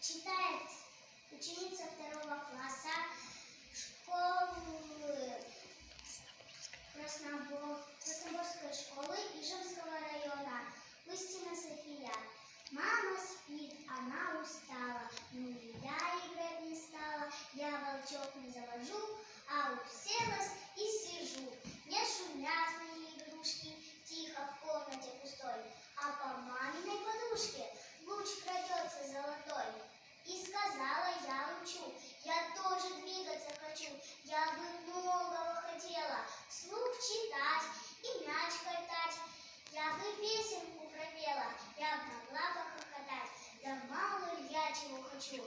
Читает ученица 2 класса школы Красноборской школы Ижевского района. Пустина София. Мама спит, она устала, но я играть не стала. Я волчок не завожу, а уселась и сижу. Не шумят мои игрушки, тихо в комнате пустой, а по маминой подушке луч крадется золотой. И сказала я лучу, я тоже двигаться хочу, я бы многого хотела, вслух читать и мяч катать, я бы песенку пропела, я бы могла похохотать, да мало ли я чего хочу.